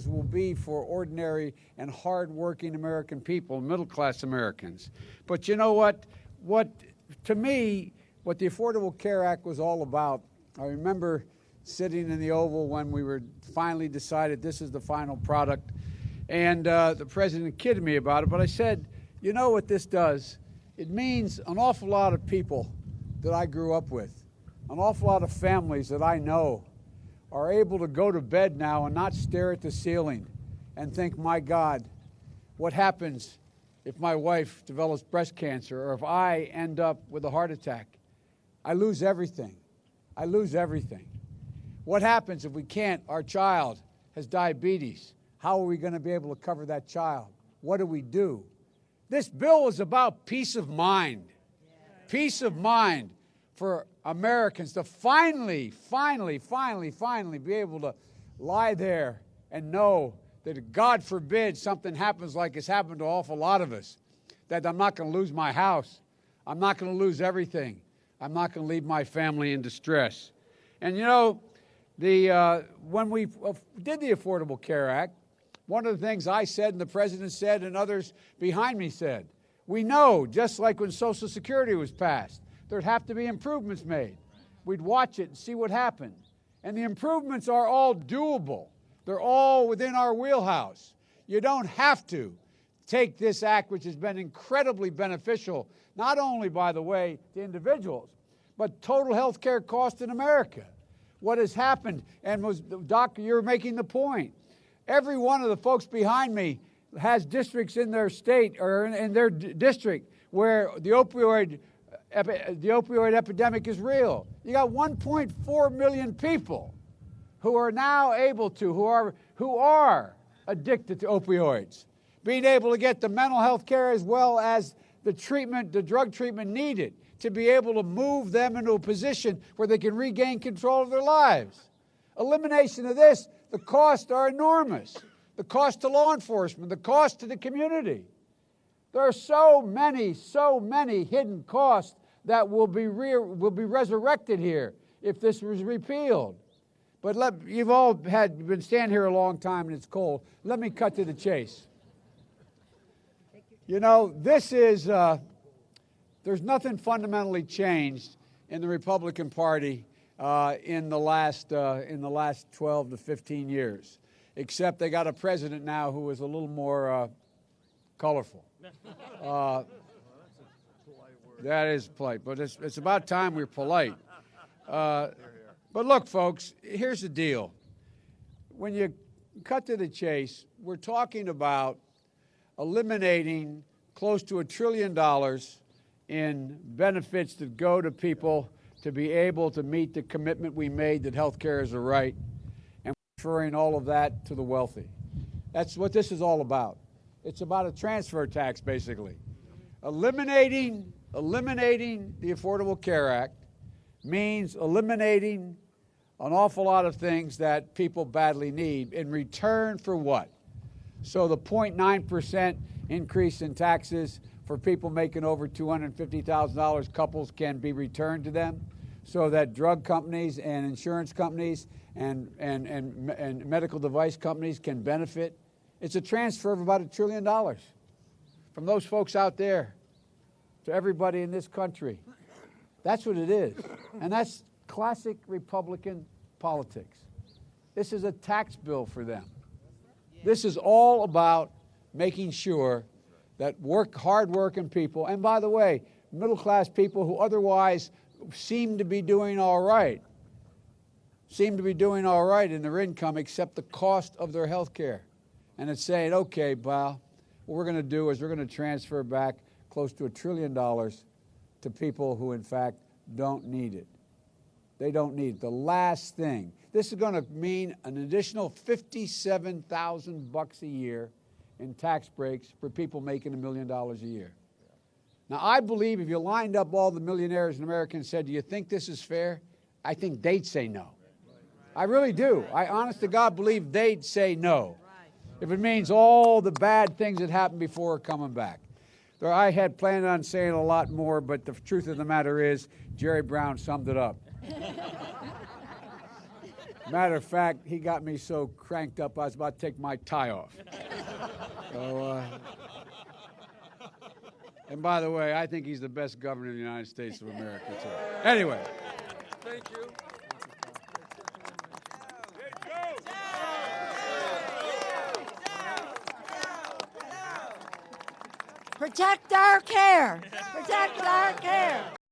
will be for ordinary and hard-working American people, middle-class Americans. But you know what? To me, what the Affordable Care Act was all about, I remember sitting in the Oval when we were finally decided this is the final product, and the president kidded me about it, but I said, you know what this does? It means an awful lot of people that I grew up with, an awful lot of families that I know are able to go to bed now and not stare at the ceiling and think, my God, what happens if my wife develops breast cancer or if I end up with a heart attack? I lose everything. I lose everything. What happens if our child has diabetes? How are we going to be able to cover that child? What do we do? This bill is about peace of mind. Peace of mind for Americans to finally be able to lie there and know that, God forbid, something happens like it's happened to an awful lot of us, that I'm not going to lose my house. I'm not going to lose everything. I'm not going to leave my family in distress. And you know, when we did the Affordable Care Act, one of the things I said and the president said and others behind me said, we know, just like when Social Security was passed, there'd have to be improvements made. We'd watch it and see what happened. And the improvements are all doable. They're all within our wheelhouse. You don't have to take this act, which has been incredibly beneficial, not only, by the way, to individuals, but total health care cost in America. What has happened, and Doc, you're making the point. Every one of the folks behind me has districts in their state or in their district where the opioid epidemic is real. You got 1.4 million people who are now able to, who are addicted to opioids, being able to get the mental health care as well as the treatment, the drug treatment needed to be able to move them into a position where they can regain control of their lives. Elimination of this, the costs are enormous. The cost to law enforcement, the cost to the community. There are so many hidden costs that will be resurrected here if this was repealed. But you've all been standing here a long time and it's cold. Let me cut to the chase. You know, this is, there's nothing fundamentally changed in the Republican Party in the last 12 to 15 years, except they got a president now who is a little more colorful. That is polite, but it's about time we're polite. But look, folks, here's the deal. When you cut to the chase, we're talking about eliminating close to $1 trillion in benefits that go to people to be able to meet the commitment we made that health care is a right, and transferring all of that to the wealthy. That's what this is all about. It's about a transfer tax, basically. Eliminating the Affordable Care Act means eliminating an awful lot of things that people badly need in return for what? So the 0.9% increase in taxes for people making over $250,000, couples, can be returned to them so that drug companies and insurance companies and medical device companies can benefit. It's a transfer of about $1 trillion from those folks out there to everybody in this country. That's what it is. And that's classic Republican politics. This is a tax bill for them. This is all about making sure that hard-working people, and by the way, middle-class people who otherwise seem to be doing all right in their income, except the cost of their health care. And it's saying, okay, pal, what we're going to do is we're going to transfer back close to $1 trillion to people who, in fact, don't need it. They don't need it. The last thing. This is going to mean an additional $57,000 a year in tax breaks for people making $1 million a year. Now, I believe if you lined up all the millionaires in America and said, do you think this is fair? I think they'd say no. I really do. I honest to God believe they'd say no if it means all the bad things that happened before are coming back. I had planned on saying a lot more, but the truth of the matter is Jerry Brown summed it up. Matter of fact, he got me so cranked up I was about to take my tie off. So, and by the way, I think he's the best governor in the United States of America, too. Anyway. Thank you. Protect our care. Protect our care.